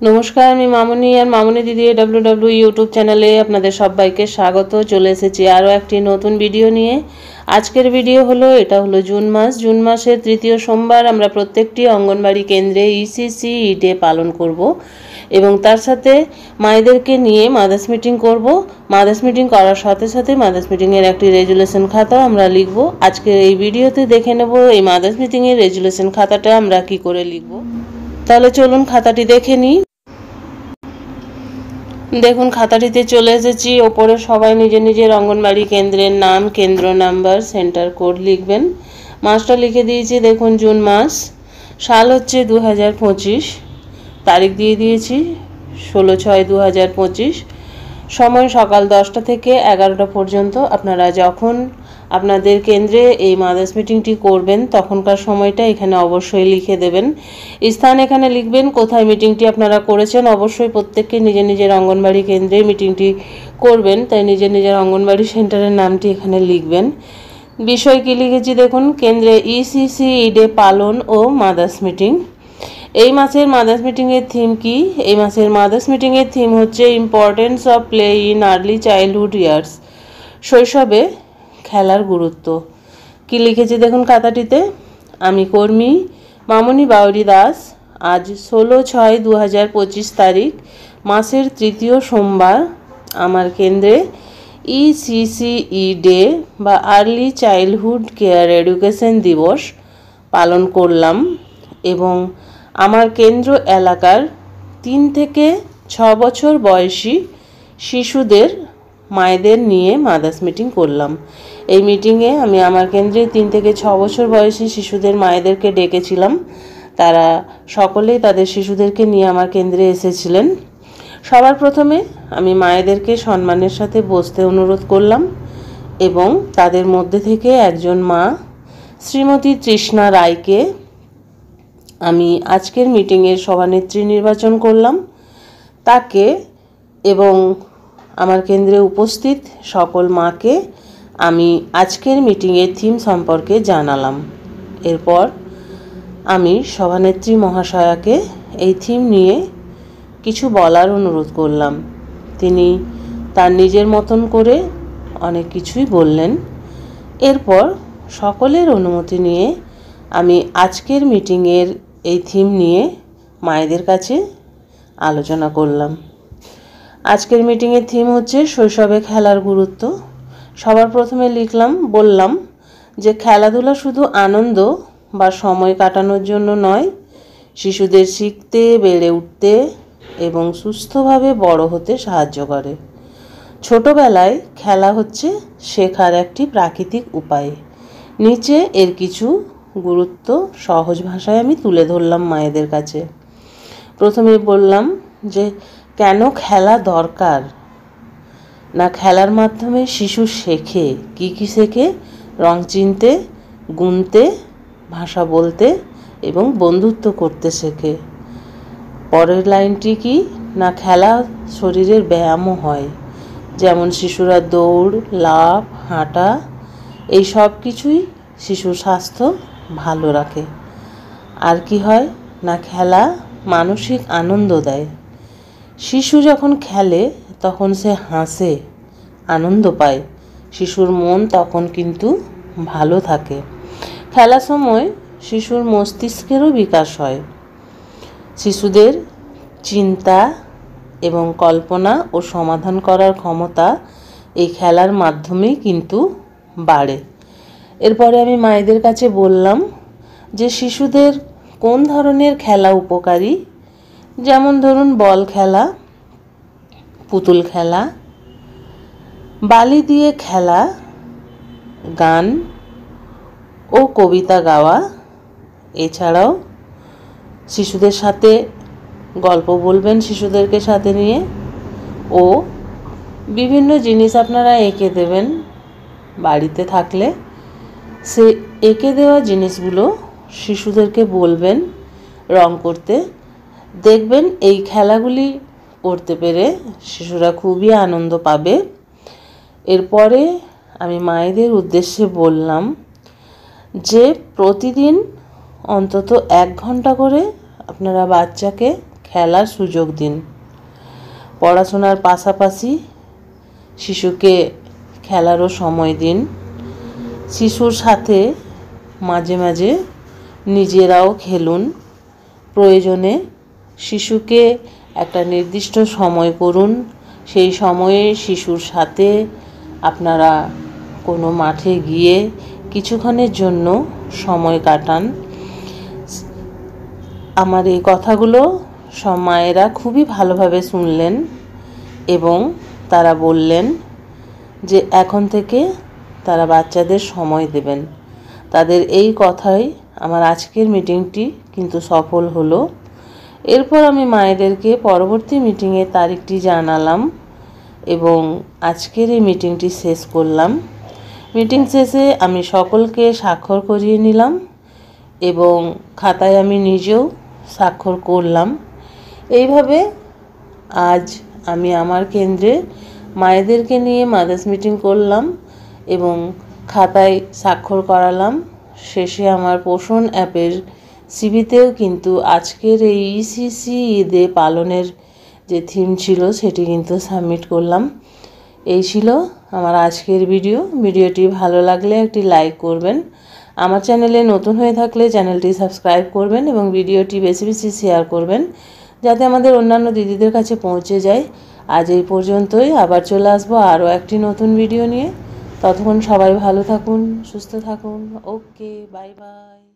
নমস্কার, আমি মামনি আর মামনি দিদি ডাব্লিউ ইউটিউব চ্যানেলে আপনাদের সবাইকে স্বাগত। চলে এসেছি আরও একটি নতুন ভিডিও নিয়ে। আজকের ভিডিও হলো জুন মাসের তৃতীয় সোমবার আমরা প্রত্যেকটি অঙ্গনবাড়ি কেন্দ্রে ইসিসি ডে পালন করব এবং তার সাথে মায়েদেরকে নিয়ে মাদার্স মিটিং করব। মাদার্স মিটিং করার সাথে সাথে মাদার্স মিটিংয়ের একটি রেজুলেশন খাতাও আমরা লিখব। আজকের এই ভিডিওতে দেখে নেব এই মাদার্স মিটিংয়ের রেজুলেশন খাতাটা আমরা কি করে লিখব। তাহলে চলুন খাতাটি দেখে নিই। দেখুন খাতাটিতে চলে এসেছি। ওপরে সবাই নিজের নিজের অঙ্গনবাড়ি কেন্দ্রের নাম, কেন্দ্র নাম্বার, সেন্টার কোড লিখবেন। মাসটা লিখে দিয়েছি, দেখুন জুন মাস, সাল হচ্ছে 2025, তারিখ দিয়ে দিয়েছি 16/6/2025, সময় সকাল 10টা থেকে 11টা পর্যন্ত। আপনারা যখন আপনাদের কেন্দ্রে এই মাদার্স মিটিংটি করবেন তখনকার সময়টা এখানে অবশ্যই লিখে দেবেন। স্থান এখানে লিখবেন, কোথায় মিটিংটি আপনারা করেছেন। অবশ্যই প্রত্যেককে নিজের নিজের অঙ্গনবাড়ি কেন্দ্রে মিটিংটি করবেন, তাই নিজের নিজের অঙ্গনবাড়ি সেন্টারের নামটি এখানে লিখবেন। বিষয় কি লিখেছি দেখুন, কেন্দ্রে ইসিসি ডে পালন ও মাদার্স মিটিং। এই মাসের মাদার্স মিটিংয়ের থিম কি? এই মাসের মাদার্স মিটিংয়ের থিম হচ্ছে importance of play in early childhood years, শৈশবে খেলার গুরুত্ব। কি লিখেছি দেখুন খাতাটিতে, আমি কর্মী মামনি বাউরি দাস, আজ 16/6/2025 তারিখ, মাসের তৃতীয় সোমবার আমার কেন্দ্রে ইসিসিই ডে বা আর্লি চাইল্ডহুড কেয়ার এডুকেশন দিবস পালন করলাম এবং আমার কেন্দ্র এলাকার 3 থেকে 6 বছর বয়সী শিশুদের মায়েদের নিয়ে মাদার্স মিটিং করলাম। এই মিটিংয়ে আমি আমার কেন্দ্রে 3 থেকে 6 বছর বয়সী শিশুদের মায়েদেরকে ডেকেছিলাম। তারা সকলেই তাদের শিশুদেরকে নিয়ে আমার কেন্দ্রে এসেছিলেন। সবার প্রথমে আমি মায়েদেরকে সম্মানের সাথে বসতে অনুরোধ করলাম এবং তাদের মধ্যে থেকে একজন মা শ্রীমতী তৃষ্ণা রায়কে আমি আজকের মিটিংয়ের সভানেত্রী নির্বাচন করলাম। তাকে এবং আমার কেন্দ্রে উপস্থিত সকল মাকে আমি আজকের মিটিংয়ের থিম সম্পর্কে জানালাম। এরপর আমি সভানেত্রী মহাশয়াকে এই থিম নিয়ে কিছু বলার অনুরোধ করলাম। তিনি তার নিজের মতন করে অনেক কিছুই বললেন। এরপর সকলের অনুমতি নিয়ে আমি আজকের মিটিংয়ের এই থিম নিয়ে মায়েদের কাছে আলোচনা করলাম। আজকের মিটিংয়ের থিম হচ্ছে শৈশবে খেলার গুরুত্ব। সবার প্রথমে বললাম যে খেলাধুলা শুধু আনন্দ বা সময় কাটানোর জন্য নয়, শিশুদের শিখতে, বেড়ে উঠতে এবং সুস্থভাবে বড় হতে সাহায্য করে। ছোটবেলায় খেলা হচ্ছে শেখার একটি প্রাকৃতিক উপায়। নিচে এর কিছু গুরুত্ব সহজ ভাষায় আমি তুলে ধরলাম মায়েদের কাছে। প্রথমে বললাম যে কেন খেলা দরকার। না, খেলার মাধ্যমে শিশু শেখে। কি কি শেখে? রং চিনতে, গুনতে, ভাষা বলতে এবং বন্ধুত্ব করতে শেখে। পরের লাইনটি কি? না, খেলা শরীরের ব্যায়ামও হয়, যেমন শিশুরা দৌড়, লাফ, হাঁটা, এই সব কিছুই শিশুর স্বাস্থ্য ভালো রাখে। আর কি হয়? না, খেলা মানসিক আনন্দ দেয়। শিশু যখন খেলে তখন সে হাসে, আনন্দ পায়। শিশুর মন তখন কিন্তু ভালো থাকে। খেলার সময় শিশুর মস্তিষ্কেরও বিকাশ হয়। শিশুদের চিন্তা এবং কল্পনা ও সমাধান করার ক্ষমতা এই খেলার মাধ্যমেই কিন্তু বাড়ে। এরপরে আমি মায়েদের কাছে বললাম যে শিশুদের কোন ধরনের খেলা উপকারী, যেমন ধরুন বল খেলা, পুতুল খেলা, বালি দিয়ে খেলা, গান ও কবিতা গাওয়া, এছাড়াও শিশুদের সাথে গল্প বলবেন শিশুদেরকে সাথে নিয়ে, ও বিভিন্ন জিনিস আপনারা এঁকে দেবেন বাড়িতে থাকলে। সে এঁকে দেওয়া জিনিসগুলো শিশুদেরকে বলবেন রং করতে। দেখবেন এই খেলাগুলি করতে পেরে শিশুরা খুবই আনন্দ পাবে। এরপরে আমি মায়েদের উদ্দেশ্যে বললাম যে প্রতিদিন অন্তত 1 ঘন্টা করে আপনারা বাচ্চাকে খেলার সুযোগ দিন। পড়াশোনার পাশাপাশি শিশুকে খেলারও সময় দিন। শিশুর সাথে মাঝে মাঝে নিজেরাও খেলুন। প্রয়োজনে শিশুকে একটা নির্দিষ্ট সময় করুন, সেই সময়ে শিশুর সাথে আপনারা কোনো মাঠে গিয়ে কিছুক্ষণের জন্য সময় কাটান। আমার এই কথাগুলো সব মায়েরা খুবই ভালোভাবে শুনলেন এবং তারা বললেন যে এখন থেকে তারা বাচ্চাদের সময় দেবেন। তাদের এই কথাই আমার আজকের মিটিংটি কিন্তু সফল হলো। এরপর আমি মায়েদেরকে পরবর্তী মিটিংয়ের তারিখটি জানালাম এবং আজকের এই মিটিংটি শেষ করলাম। মিটিং শেষে আমি সকলকে স্বাক্ষর করিয়ে নিলাম এবং খাতায় আমি নিজেও স্বাক্ষর করলাম। এইভাবে আজ আমি আমার কেন্দ্রে মায়েদেরকে নিয়ে মাদার্স মিটিং করলাম এবং খাতায় স্বাক্ষর করালাম। শেষে আমার পোষণ অ্যাপের সিভিতেও কিন্তু আজকের এই ইসিসি ঈদে পালনের যে থিম ছিল সেটি কিন্তু সাবমিট করলাম। এই ছিল আমার আজকের ভিডিওটি ভালো লাগলে একটি লাইক করবেন। আমার চ্যানেলে নতুন হয়ে থাকলে চ্যানেলটি সাবস্ক্রাইব করবেন এবং ভিডিওটি বেশি বেশি শেয়ার করবেন যাতে আমাদের অন্যান্য দিদিদের কাছে পৌঁছে যায়। আজ এই পর্যন্তই, আবার চলে আসবো আরও একটি নতুন ভিডিও নিয়ে। ততক্ষণ সবাই ভালো থাকুন, সুস্থ থাকুন। ওকে, বাই বাই।